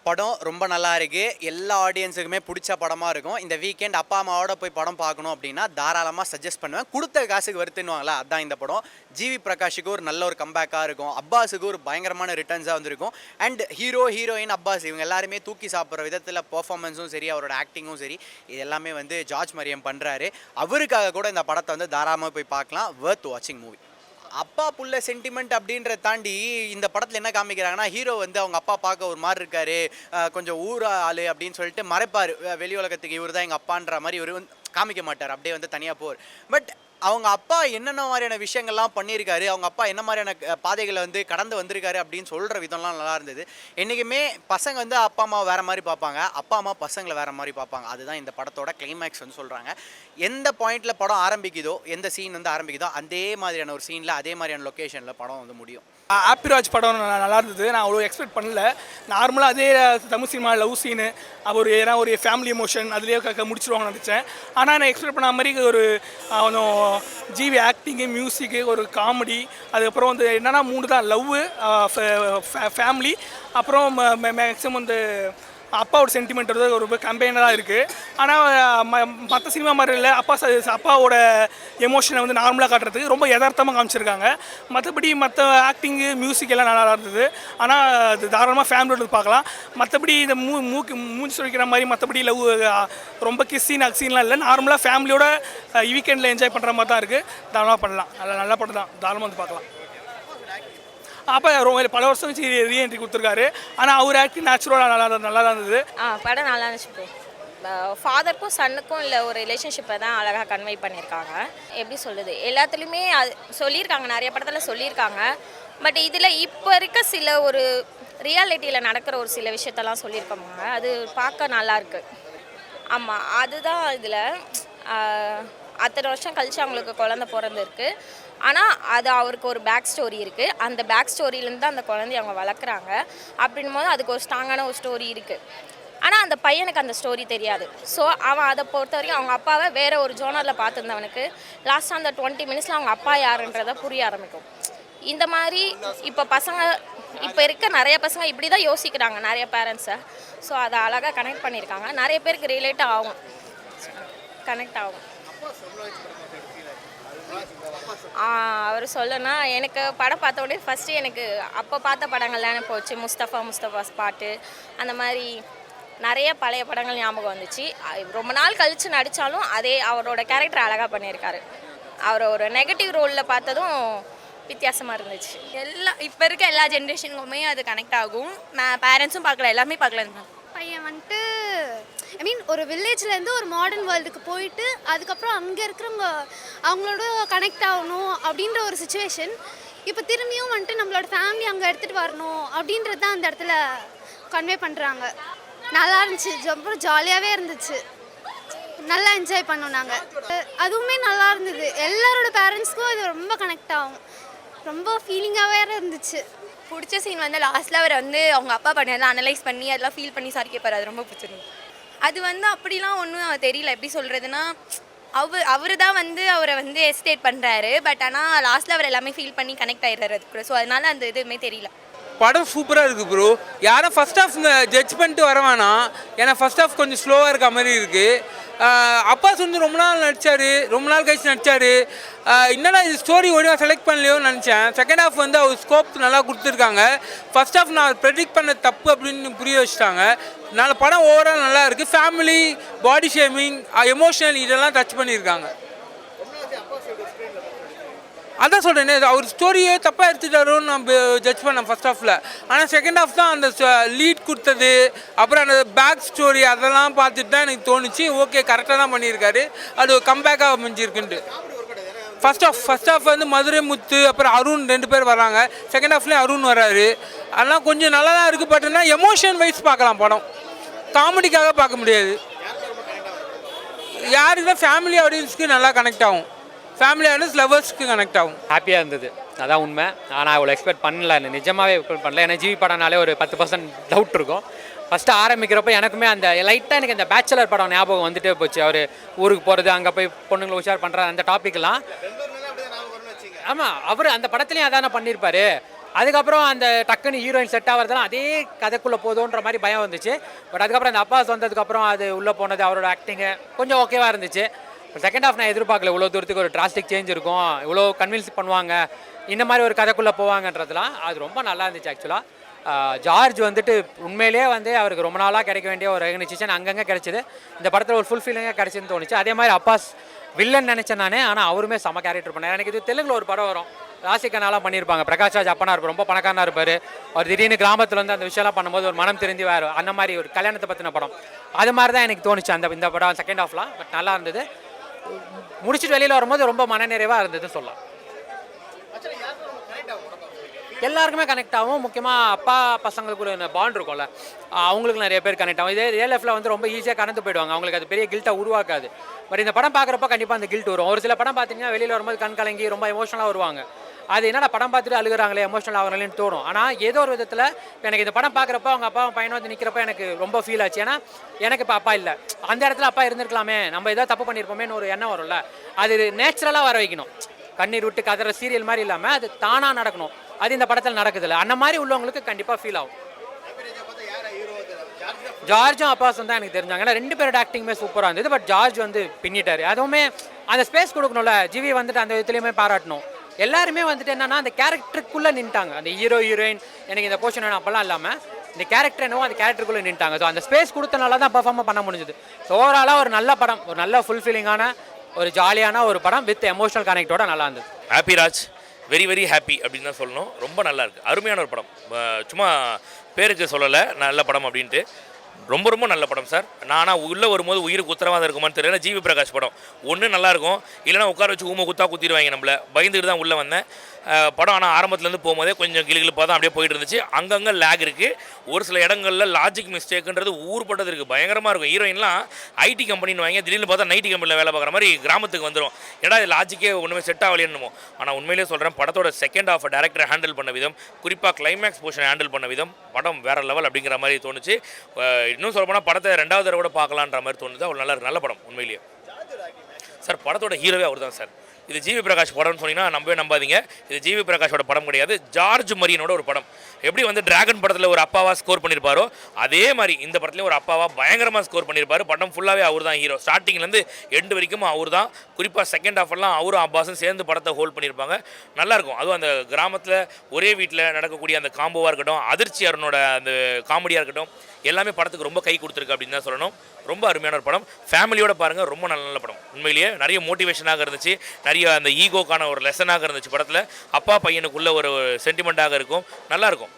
படம் ரொம்ப நல்லா இருக்குது. எல்லா ஆடியன்ஸுக்குமே பிடிச்ச படமாக இருக்கும். இந்த வீக்கெண்ட் அப்பா அம்மாவோட போய் படம் பார்க்கணும் அப்படின்னா தாராளமாக சஜஸ்ட் பண்ணுவேன். கொடுத்த காசுக்கு வருத்துன்னுவாங்களா, அதுதான் இந்த படம். ஜிவி பிரகாஷுக்கு ஒரு நல்ல ஒரு கம்பேக்காக இருக்கும். அப்பாஸுக்கு ஒரு பயங்கரமான ரிட்டர்ன்ஸாக வந்திருக்கும். அண்ட் ஹீரோயின் அப்பாஸ் இவங்க எல்லாருமே தூக்கி சாப்பிட்ற விதத்தில் பெர்ஃபார்மன்ஸும் சரி, அவரோட ஆக்டிங்கும் சரி, இது எல்லாமே வந்து ஜார்ஜ் மரியம் பண்ணுறாரு. அவருக்காக கூட இந்த படத்தை வந்து தாராளமாக போய் பார்க்கலாம். வர்த் வாட்சிங் மூவி. அப்பா புள்ள சென்டிமெண்ட் அப்படின்றத தாண்டி இந்த படத்தில் என்ன காமிக்கிறாங்கன்னா, ஹீரோ வந்து அவங்க அப்பா பார்க்க ஒரு மாதிரி இருக்காரு, கொஞ்சம் ஊர் ஆள் அப்படின்னு சொல்லிட்டு மறைப்பார். வெளி உலகத்துக்கு இவர் தான் எங்கள் அப்பான்ற மாதிரி இவர் காமிக்க மாட்டார். அப்படியே வந்து தனியாக போவார். பட் அவங்க அப்பா என்னென்ன மாதிரியான விஷயங்கள்லாம் பண்ணியிருக்காரு, அவங்க அப்பா என்ன மாதிரியான பாதைகளை வந்து கடந்து வந்திருக்காரு அப்படின்னு சொல்கிற விதம்லாம் நல்லா இருந்தது. என்றைக்குமே பசங்க வந்து அப்பா அம்மா வேறு மாதிரி பார்ப்பாங்க, அப்பா அம்மா பசங்களை வேறு மாதிரி பார்ப்பாங்க. அதுதான் இந்த படத்தோட கிளைமேக்ஸ் வந்து சொல்கிறாங்க. எந்த பாயிண்டில் படம் ஆரம்பிக்குதோ, எந்த சீன் வந்து ஆரம்பிக்குதோ, அதே மாதிரியான ஒரு சீனில் அதே மாதிரியான லொக்கேஷனில் படம் வந்து முடியும். ஆப்பிராஜ் படம் நல்லா இருந்தது. நான் அவ்வளோ எக்ஸ்பெக்ட் பண்ணல. நார்மலாக அதே தமிழ் சினிமா லவ் சீனு, ஒரு ஏன்னா ஒரு ஃபேமிலி எமோஷன் அதுலேயே முடிச்சிருவாங்கன்னு நினச்சேன். ஆனால் நான் எக்ஸ்பெக்ட் பண்ண மாதிரி ஒரு கொஞ்சம் ஜிவி ஆக்டிங்கு, மியூசிக்கு, ஒரு காமெடி, அதுக்கப்புறம் வந்து என்னென்னா 3 தான்: லவ், ஃபேமிலி, அப்புறம் மேக்ஸிமம் வந்து அப்பாவோட சென்டிமெண்ட் வந்து ஒரு கம்பெயினராக இருக்குது. ஆனால் மற்ற சினிமா மாதிரி இல்லை. அப்பாவோட எமோஷனை வந்து நார்மலாக காட்டுறதுக்கு ரொம்ப யதார்த்தமாக காமிச்சிருக்காங்க. மற்றபடி மற்ற ஆக்டிங்கு, மியூசிக் எல்லாம் நல்லா இருந்தது. ஆனால் அது தாராளமாக ஃபேமிலியோட பார்க்கலாம். மற்றபடி இந்த மூஞ்சி சொல்லிக்கிற மாதிரி மற்றபடி லவ் ரொம்ப கிஸ்ஸின் அக்சீன்லாம் இல்லை. நார்மலாக ஃபேமிலியோட வீக்கெண்டில் என்ஜாய் பண்ணுற மாதிரி தான் இருக்குது. தாராளமாக பண்ணலாம். நல்ல படம் தான், தாராளமாக வந்து பார்க்கலாம். அப்போ பல வருஷம் வச்சு ரீஎன்ட்ரி கொடுத்துருக்காரு. ஆனால் அவர் ஆக்டிங் நேச்சுரலாக நல்லா தான் இருந்தது. படம் நல்லா இருந்துச்சு. ஃபாதருக்கும் சன்னுக்கும் இல்லை ஒரு ரிலேஷன்ஷிப்பை தான் அழகாக கன்வே பண்ணியிருக்காங்க. எப்படி சொல்லுது, எல்லாத்துலேயுமே அது சொல்லியிருக்காங்க, நிறைய படத்தில் சொல்லியிருக்காங்க. பட் இதில் இப்போ இருக்க சில ஒரு ரியாலிட்டியில் நடக்கிற ஒரு சில விஷயத்தெல்லாம் சொல்லியிருக்காங்க. அது பார்க்க நல்லாயிருக்கு. ஆமாம், அதுதான் இதில் அத்தனை வருஷம் கழிச்சு அவங்களுக்கு குழந்தை பிறந்திருக்கு. ஆனால் அது அவருக்கு ஒரு பேக் ஸ்டோரி இருக்குது. அந்த பேக் ஸ்டோரியிலேருந்து தான் அந்த குழந்தைய அவங்க வளர்க்குறாங்க. அப்படின் போது அதுக்கு ஒரு ஸ்ட்ராங்கான ஒரு ஸ்டோரி இருக்குது. ஆனால் அந்த பையனுக்கு அந்த ஸ்டோரி தெரியாது. ஸோ அவன் அதை பொறுத்த வரைக்கும் அவங்க அப்பாவை வேறு ஒரு ஜோனரில் பார்த்துருந்தவனுக்கு லாஸ்ட்டாக அந்த 20 மினிட்ஸில் அவங்க அப்பா யாருன்றதை புரிய ஆரம்பிக்கும். இந்த மாதிரி இப்போ இருக்க நிறைய பசங்க இப்படி தான் யோசிக்கிறாங்க, நிறைய பேரண்ட்ஸை. ஸோ அதை அழகாக கனெக்ட் பண்ணியிருக்காங்க. நிறைய பேருக்கு ரிலேட் ஆகும், கனெக்ட் ஆகும். அவர் சொல்லனா, எனக்கு படம் பார்த்த உடனே ஃபஸ்ட்டு எனக்கு அப்போ பார்த்த படங்கள்லாம் போச்சு. முஸ்தபாஸ் பாட்டு, அந்த மாதிரி நிறைய பழைய படங்கள் ஞாபகம் வந்துச்சு. ரொம்ப நாள் கழித்து நடித்தாலும் அதே அவரோட கேரக்டர் அழகாக பண்ணியிருக்காரு. அவர் ஒரு நெகட்டிவ் ரோலில் பார்த்ததும் வித்தியாசமாக இருந்துச்சு. இப்போ இருக்க எல்லா ஜென்ரேஷனுக்குமே அது கனெக்ட் ஆகும். பேரண்ட்ஸும் பார்க்கலாம், எல்லாமே பார்க்கலாம். பையன் வந்துட்டு ஒரு வில்லேஜ்லேருந்து ஒரு மாடர்ன் வேர்ல்டுக்கு போயிட்டு அதுக்கப்புறம் அங்கே இருக்கிறவங்க அவங்களோட கனெக்ட் ஆகணும் அப்படின்ற ஒரு சுச்சுவேஷன். இப்போ திரும்பியும் வந்துட்டு நம்மளோட ஃபேமிலி அங்கே எடுத்துகிட்டு வரணும் அப்படின்றது தான் அந்த இடத்துல கன்வே பண்ணுறாங்க. நல்லா இருந்துச்சு, ரொம்ப ஜாலியாகவே இருந்துச்சு. நல்லா என்ஜாய் பண்ணோம் நாங்கள். அதுவுமே நல்லா இருந்தது. எல்லாரோட பேரண்ட்ஸ்க்கும் இது ரொம்ப கனெக்ட் ஆகும். ரொம்ப ஃபீலிங்காகவே இருந்துச்சு. பிடிச்ச சீன் வந்து லாஸ்ட்டில் அவர் வந்து அவங்க அப்பா பண்ணதெல்லாம் அனலைஸ் பண்ணி அதெல்லாம் ஃபீல் பண்ணி சாரி கேட்பார். அது ரொம்ப பிடிச்சிருந்தது. அது வந்து அப்படிலாம் ஒன்றும் தெரியல, எப்படி சொல்கிறதுனா அவர் தான் வந்து அவரை வந்து எஸ்டேட் பண்ணுறாரு. பட் ஆனால் லாஸ்ட்டில் அவர் எல்லாமே ஃபீல் பண்ணி கனெக்ட் ஆகிடுறாரு அது கூட. ஸோ அதனால் அந்த எதுவுமே தெரியல. படம் சூப்பராக இருக்குது ப்ரோ. யாரும் ஃபஸ்ட் ஹாஃப் ஜட்ஜ் பண்ணிட்டு வர வேணாம். ஏன்னா ஃபஸ்ட் ஹாஃப் கொஞ்சம் ஸ்லோவாக இருக்க மாதிரி இருக்குது. அப்பாஸ் வந்து ரொம்ப நாள் நடித்தார், ரொம்ப நாள் கழிச்சு நடித்தார். என்னடா இது ஸ்டோரி ஒழுங்காக செலக்ட் பண்ணலையோன்னு நினச்சேன். செகண்ட் ஹாஃப் வந்து அவர் ஸ்கோப் நல்லா கொடுத்துருக்காங்க. ஃபஸ்ட் ஹாஃப் நான் ப்ரெடிக்ட் பண்ண தப்பு அப்படின்னு புரிய வச்சுட்டாங்க. அதனால் படம் ஓவரால் நல்லா இருக்குது. ஃபேமிலி, பாடி ஷேமிங், எமோஷனல் இதெல்லாம் டச் பண்ணியிருக்காங்க. அதான் சொல்கிறேனே, அவர் ஸ்டோரியே தப்பாக எடுத்துட்டாரோன்னு நம்ம ஜட்ஜ் பண்ணேன் ஃபஸ்ட் ஹாஃபில். ஆனால் செகண்ட் ஹாஃப் தான் அந்த லீட் கொடுத்தது, அப்புறம் அந்த பேக் ஸ்டோரி அதெல்லாம் பார்த்துட்டு தான் எனக்கு தோணுச்சு, ஓகே கரெக்டாக தான் பண்ணியிருக்காரு. அது கம்பேக்காக அமைஞ்சிருக்குன்ட்டு. ஃபஸ்ட் ஹாஃப் வந்து மதுரை முத்து அப்புறம் அருண் 2 பேர் வராங்க. செகண்ட் ஹாஃப்லேயும் அருண் வராரு. அதெல்லாம் கொஞ்சம் நல்லா தான் இருக்குது. பட் ஆனால் எமோஷன் வைஸ் பார்க்கலாம் படம், காமெடிக்காக பார்க்க முடியாது. யாருன்னா ஃபேமிலி ஆடியன்ஸுக்கு நல்லா கனெக்ட் ஆகும், ஃபேமிலி ஆடியன்ஸ் லவர்ஸ்க்கு கனெக்ட் ஆகும். ஹாப்பியாக இருந்தது, அதான் உண்மை. நான் அவ்வளோ எக்ஸ்பெக்ட் பண்ணல, நிஜமாகவே எக்ஸ்பெக்ட் பண்ணல. ஏன்னா ஜிவி படம்னாலே ஒரு 10% டவுட் இருக்கும். ஃபஸ்ட்டு ஆரம்பிக்கிறப்ப எனக்குமே அந்த லைட்டாக எனக்கு அந்த பேச்சுலர் படம் ஞாபகம் வந்துட்டே போச்சு. அவர் ஊருக்கு போகிறது, அங்கே போய் பொண்ணுங்களை உஷார் பண்ணுற அந்த டாப்பிக்லாம். ஆமாம், அவர் அந்த படத்துலேயும் அதானே பண்ணியிருப்பார். அதுக்கப்புறம் அந்த டக்குன்னு ஹீரோயின் செட் ஆகிறதுலாம் அதே கதைக்குள்ளே போதுன்ற மாதிரி பயம் வந்துச்சு. பட் அதுக்கப்புறம் அந்த அப்பாஸ் வந்ததுக்கப்புறம் அது உள்ளே போனது, அவரோட ஆக்டிங்கு கொஞ்சம் ஓகேவாக இருந்துச்சு. செகண்ட் ஹாஃப் நான் எதிர்பார்க்கல இவ்வளோ தூரத்துக்கு ஒரு டிராஸ்டிக் சேஞ்ச் இருக்கும், இவ்வளோ கன்வின்ஸ் பண்ணுவாங்க, இந்த மாதிரி ஒரு கதைக்குள்ளே போவாங்கன்றதுலாம் அது ரொம்ப நல்லா இருந்துச்சு ஆக்சுவலாக. ஜார்ஜ் வந்துட்டு உண்மையிலேயே வந்து அவருக்கு ரொம்ப நாளாக கிடைக்க வேண்டிய ஒரு ரெகனைசேஷன் அங்கங்கே கிடைச்சிது. இந்த படத்தில் ஒரு ஃபுல்ஃபில்லிங்காக கிடைச்சுன்னு தோணுச்சு. அதே மாதிரி அப்பாஸ் வில்லன் நினச்சேன் நான், ஆனால் அவருமே செம கேரக்டர் பண்ணார். எனக்கு இது தெலுங்கில் ஒரு படம் வரும், ராசிகனாலாம் பண்ணியிருப்பாங்க. பிரகாஷ் ராஜ் அப்பனா இருப்பார், ரொம்ப பணக்காரனாக இருப்பார். அவர் திடீர்னு கிராமத்தில் வந்து அந்த விஷயம்லாம் பண்ணும்போது ஒரு மனம் திருந்தி வேறு அந்த மாதிரி ஒரு கல்யாணத்தை பற்றின படம். அது மாதிரி தான் எனக்கு தோணுச்சு இந்த படம் செகண்ட் ஹாஃப்லாம். பட் நல்லா இருந்தது. முடிச்சுட்டு வெளியில் வரும்போது ரொம்ப மனநிறைவாக இருந்ததுன்னு சொல்லலாம். எல்லாருக்குமே கனெக்ட் ஆகும். முக்கியமாக அப்பா பசங்களுக்கு ஒரு பாண்ட் இருக்கும்ல, அவங்களுக்கு நிறைய பேர் கனெக்ட் ஆகும். இதே ரியல் லைஃப்பில் வந்து ரொம்ப ஈஸியாக கடந்து போயிடுவாங்க, அவங்களுக்கு அது பெரிய கில்ட்டாக உருவாக்காது. பட் இந்த படம் பார்க்குறப்ப கண்டிப்பாக அந்த கில்ட் வரும். ஒரு சில படம் பார்த்தீங்கன்னா வெளியில் வரும்போது கண் கலங்கி ரொம்ப எமோஷனலாக வருவாங்க. அது என்னடா படம் பார்த்துட்டு அழுகுறாங்களே, எமோஷனல் ஆகிறாங்களேன்னு தோணும். ஆனால் ஏதோ ஒரு விதத்தில் எனக்கு இந்த படம் பார்க்குறப்ப அவங்க அப்பா பையனை வந்து நிற்கிறப்ப எனக்கு ரொம்ப ஃபீல் ஆச்சு. ஏன்னா எனக்கு இப்போ அப்பா இல்லை, அந்த இடத்துல அப்பா இருந்திருக்கலாமே, நம்ம ஏதோ தப்பு பண்ணியிருப்போமேன்னு ஒரு எண்ணம் வரும்ல, அது நேச்சுரலாக வர வைக்கணும். கண்ணீர் விட்டு கதற சீரியல் மாதிரி இல்லாமல் அது தானாக நடக்கணும். அது இந்த படத்தில் நடக்குதுல்ல, அந்த மாதிரி உள்ளவங்களுக்கு கண்டிப்பாக ஃபீல் ஆகும். ஜார்ஜும் அப்பாஸும் தான் எனக்கு தெரிஞ்சாங்க. ஏன்னா 2 பேரோட ஆக்டிங்குமே சூப்பராக இருந்தது. பட் ஜார்ஜ் வந்து பின்னிட்டார். அதுவுமே அந்த ஸ்பேஸ் கொடுக்கணும்ல, ஜிவி வந்துட்டு அந்த விதத்துலையுமே பாராட்டணும். எல்லாருமே வந்துட்டு என்னன்னா அந்த கேரக்டருக்குள்ளே நின்ட்டாங்க. அந்த ஹீரோ ஹீரோயின் எனக்கு இந்த போர்ஷன் வேணும் அப்போல்லாம் இல்லாமல் இந்த கேரக்டர் என்னவோ அந்த கேரக்டருக்குள்ளே நின்ட்டாங்க. ஸோ அந்த ஸ்பேஸ் கொடுத்தனால தான் பர்ஃபார்ம் பண்ண முடிஞ்சுது. ஸோ ஓவராலாக ஒரு நல்ல படம், ஒரு நல்ல ஃபுல்ஃபில்லிங்கான ஒரு ஜாலியான ஒரு படம் வித் எமோஷனல் கனெக்டோட நல்லா இருந்தது. Happy Raj, very very happy அப்படின்னு தான் சொல்லணும். ரொம்ப நல்லா இருக்குது, அருமையான ஒரு படம். சும்மா பேருக்கு சொல்லலை நல்ல படம் அப்படின்ட்டு. ரொம்ப ரொம்ப நல்ல படம் சார். நானா உள்ளே வரும்போது உயிருக்கு உத்தரவாதம் இருக்குமான்னு தெரியல. ஜிவி பிரகாஷ் படம் ஒன்று நல்லாயிருக்கும், இல்லைனா உட்கார வச்சு ஊமை குத்திடுவாங்க நம்மளை, பயந்துட்டு தான் உள்ளே வந்தேன் படம். ஆனால் ஆரம்பத்துலேருந்து போகும்போதே கொஞ்சம் கிளிகிழிப்பாக தான் அப்படியே போயிட்டு இருந்துச்சு. அங்கங்கே லேக் இருக்குது, ஒரு சில இடங்களில் லாஜிக் மிஸ்டேக்குன்றது ஊர்பட்டது இருக்குது, பயங்கரமாக இருக்கும். ஹீரோயின்லாம் ஐடி கம்பெனின்னு வாங்க, திடீர்னு பார்த்தா நைட்டி கம்பெனியில் வேலை பார்க்குற மாதிரி கிராமத்துக்கு வந்துடும். ஏன்னா இது லாஜிக்கே ஒன்றுமே செட் ஆகலையேன்னுமோ. ஆனால் உண்மையிலே சொல்கிறேன், படத்தோட செகண்ட் ஹாஃப் டேரக்டர் ஹேண்டில் பண்ண விதம், குறிப்பாக கிளைமேக்ஸ் போர்ஷன் ஹேண்டில் பண்ண விதம் படம் வேறு லெவல் அப்படிங்கிற மாதிரி தோணுச்சு. இன்னும் சொல்லப்போனால் படத்தை 2வது தடவை கூட பார்க்கலான்ற மாதிரி தோணுது. ஒரு நல்ல படம் உண்மையிலேயே சார். படத்தோட ஹீரோவே அவர் தான் சார். இது ஜிவி பிரகாஷ் படம்னு சொன்னீங்கன்னா நம்பாதீங்க. இது ஜிவி பிரகாஷோட படம் கிடையாது, ஜார்ஜ் மரியனோட ஒரு படம். எப்படி வந்து டிராகன் படத்தில் ஒரு அப்பாவாக ஸ்கோர் பண்ணியிருப்பாரோ அதே மாதிரி இந்த படத்துலேயும் ஒரு அப்பாவாக பயங்கரமாக ஸ்கோர் பண்ணியிருப்பார். படம் ஃபுல்லாகவே அவர் தான் ஹீரோ, ஸ்டார்டிங்லேருந்து எண்டு வரைக்கும் அவர் தான். குறிப்பாக செகண்ட் ஹாஃப்லாம் அவரும் அப்பாஸும் சேர்ந்து படத்தை ஹோல்ட் பண்ணியிருப்பாங்க. நல்லாயிருக்கும். அதுவும் அந்த கிராமத்தில் ஒரே வீட்டில் நடக்கக்கூடிய அந்த காம்போவாக இருக்கட்டும், அதிர்ச்சி அருணோட அந்த காமெடியாக இருக்கட்டும், எல்லாமே படத்துக்கு ரொம்ப கை கொடுத்துருக்கு அப்படின்னு தான் சொல்லணும். ரொம்ப அருமையான ஒரு படம், ஃபேமிலியோட பாருங்கள். ரொம்ப நல்ல படம் உண்மையிலேயே. நிறைய மோட்டிவேஷனாக இருந்துச்சு, நிறைய அந்த ஈகோக்கான ஒரு லெசனாக இருந்துச்சு படத்தில். அப்பா பையனுக்குள்ள ஒரு சென்டிமெண்ட்டாக இருக்கும், நல்லாயிருக்கும்.